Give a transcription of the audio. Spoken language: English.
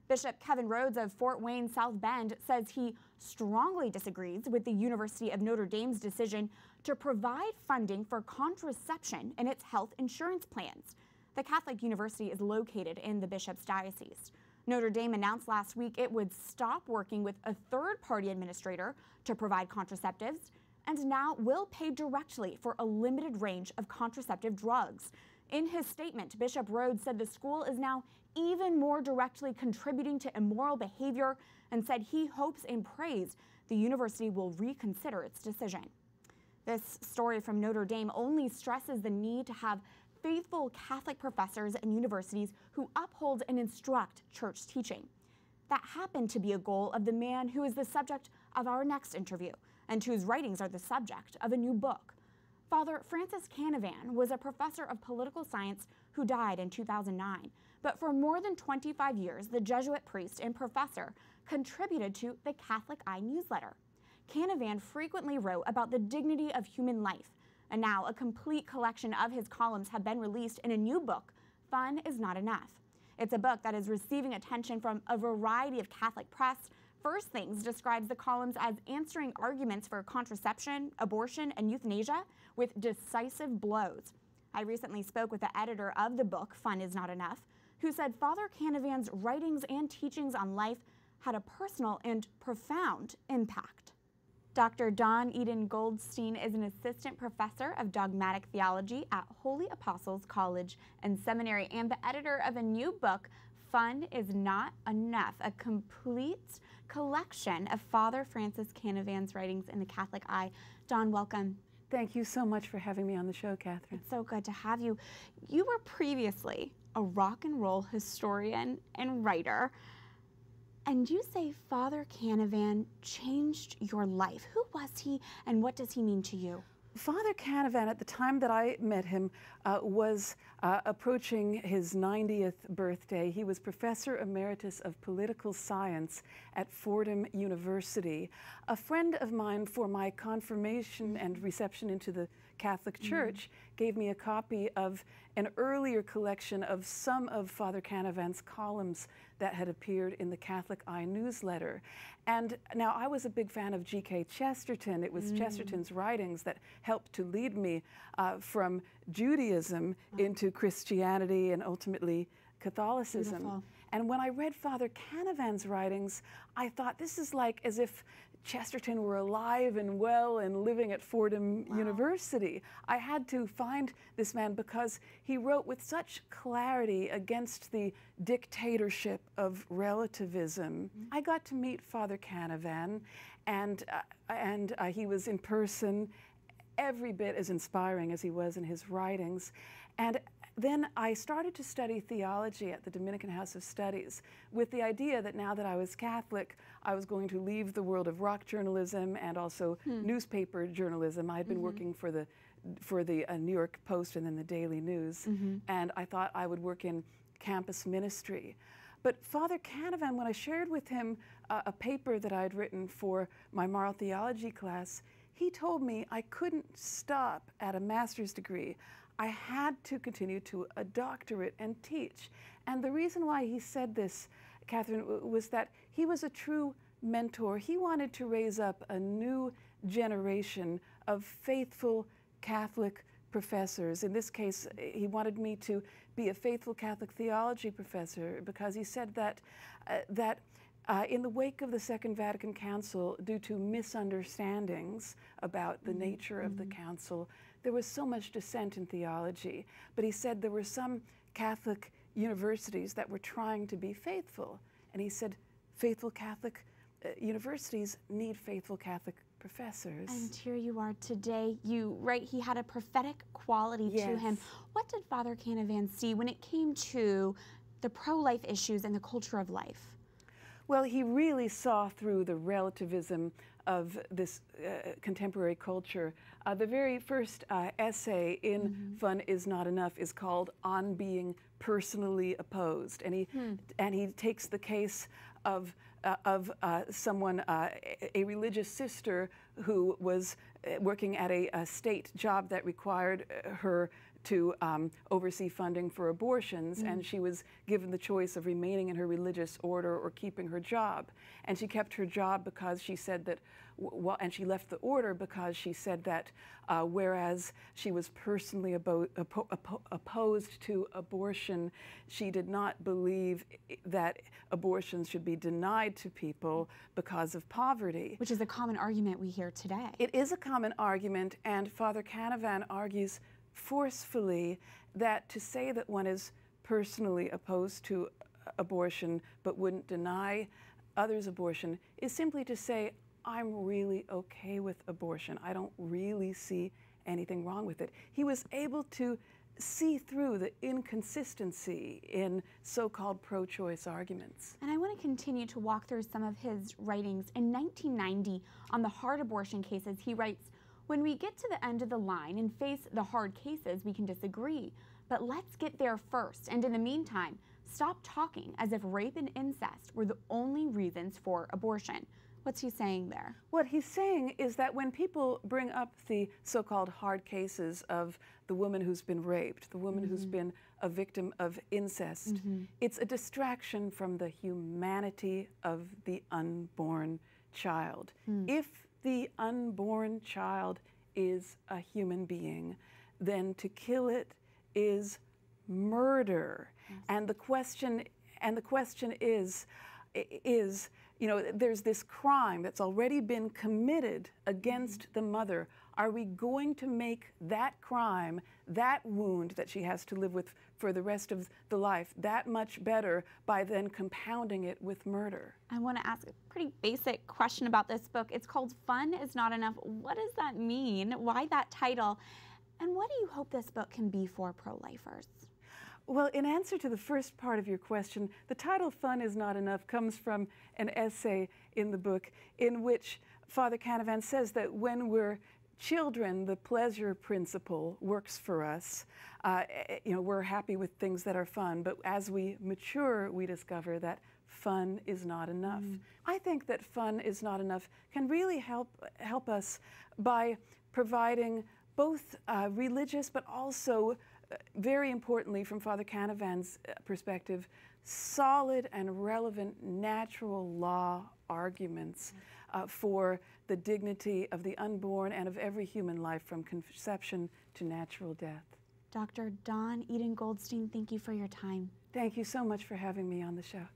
Bishop Kevin Rhodes of Fort Wayne South Bend says he strongly disagrees with the University of Notre Dame's decision to provide funding for contraception in its health insurance plans. The Catholic University is located in the bishop's diocese. Notre Dame announced last week it would stop working with a third-party administrator to provide contraceptives and now will pay directly for a limited range of contraceptive drugs. In his statement, Bishop Rhodes said the school is now even more directly contributing to immoral behavior and said he hopes and prays the university will reconsider its decision. This story from Notre Dame only stresses the need to have faithful Catholic professors and universities who uphold and instruct church teaching. That happened to be a goal of the man who is the subject of our next interview and whose writings are the subject of a new book. Father Francis Canavan was a professor of political science who died in 2009. But for more than 25 years, the Jesuit priest and professor contributed to the Catholic Eye newsletter. Canavan frequently wrote about the dignity of human life, and now a complete collection of his columns have been released in a new book, Fun is Not Enough. It's a book that is receiving attention from a variety of Catholic press. First Things describes the columns as answering arguments for contraception, abortion, and euthanasia with decisive blows. I recently spoke with the editor of the book, Fun is Not Enough, who said Father Canavan's writings and teachings on life had a personal and profound impact. Dr. Dawn Eden Goldstein is an assistant professor of dogmatic theology at Holy Apostles College and Seminary and the editor of a new book, Fun is Not Enough, a complete collection of Father Francis Canavan's writings in the Catholic Eye. Dawn, welcome. Thank you so much for having me on the show, Catherine. It's so good to have you. You were previously a rock and roll historian and writer, and you say Father Canavan changed your life. Who was he, and what does he mean to you? Father Canavan, at the time that I met him, was approaching his 90th birthday. He was Professor Emeritus of Political Science at Fordham University. A friend of mine, for my confirmation and reception into the Catholic Church, gave me a copy of an earlier collection of some of Father Canavan's columns that had appeared in the Catholic Eye newsletter. And now I was a big fan of G.K. Chesterton. It was Chesterton's writings that helped to lead me from Judaism into Christianity and ultimately Catholicism. Beautiful. And when I read Father Canavan's writings, I thought this is like as if Chesterton were alive and well and living at Fordham University. I had to find this man because he wrote with such clarity against the dictatorship of relativism. I got to meet Father Canavan, and he was in person every bit as inspiring as he was in his writings. And then I started to study theology at the Dominican House of Studies with the idea that now that I was Catholic, I was going to leave the world of rock journalism and also newspaper journalism. I had been working for the New York Post and then the Daily News, and I thought I would work in campus ministry. But Father Canavan, when I shared with him a paper that I had written for my moral theology class, he told me I couldn't stop at a master's degree. I had to continue to a doctorate and teach. And the reason why he said this, Catherine, was that he was a true mentor. He wanted to raise up a new generation of faithful Catholic professors. In this case, he wanted me to be a faithful Catholic theology professor because he said that in the wake of the Second Vatican Council, due to misunderstandings about the nature of the council, there was so much dissent in theology. But he said there were some Catholic universities that were trying to be faithful. And he said faithful Catholic universities need faithful Catholic professors. And here you are today. You write he had a prophetic quality to him. What did Father Canavan see when it came to the pro-life issues and the culture of life? Well, he really saw through the relativism of this contemporary culture. The very first essay in Fun is Not Enough is called On Being Personally Opposed. And he takes the case of someone, a religious sister who was working at a state job that required her to oversee funding for abortions, and she was given the choice of remaining in her religious order or keeping her job. And she kept her job because she said that, and she left the order because she said that whereas she was personally opposed to abortion, she did not believe that abortions should be denied to people because of poverty. Which is a common argument we hear today. It is a common argument, and Father Canavan argues forcefully that to say that one is personally opposed to abortion but wouldn't deny others abortion is simply to say, I'm really okay with abortion. I don't really see anything wrong with it. He was able to see through the inconsistency in so-called pro-choice arguments. And I want to continue to walk through some of his writings. In 1990, on the hard abortion cases, he writes, "When we get to the end of the line and face the hard cases, we can disagree. But let's get there first. And in the meantime, stop talking as if rape and incest were the only reasons for abortion." What's he saying there? What he's saying is that when people bring up the so-called hard cases of the woman who's been raped, the woman who's been a victim of incest, it's a distraction from the humanity of the unborn child. If the unborn child is a human being, then to kill it is murder. And the question is, you know, there's this crime that's already been committed against the mother. Are we going to make that crime, that wound that she has to live with for the rest of the life, that much better by then compounding it with murder? I want to ask a pretty basic question about this book. It's called Fun is Not Enough. What does that mean? Why that title? And what do you hope this book can be for pro-lifers? Well, in answer to the first part of your question, the title Fun is Not Enough comes from an essay in the book in which Father Canavan says that when we're children, the pleasure principle works for us. You know, we're happy with things that are fun, but as we mature, we discover that fun is not enough. I think that fun is not enough can really help us by providing both religious but also very importantly, from Father Canavan's perspective, solid and relevant natural law arguments for the dignity of the unborn and of every human life from conception to natural death. Dr. Dawn Eden Goldstein, thank you for your time. Thank you so much for having me on the show.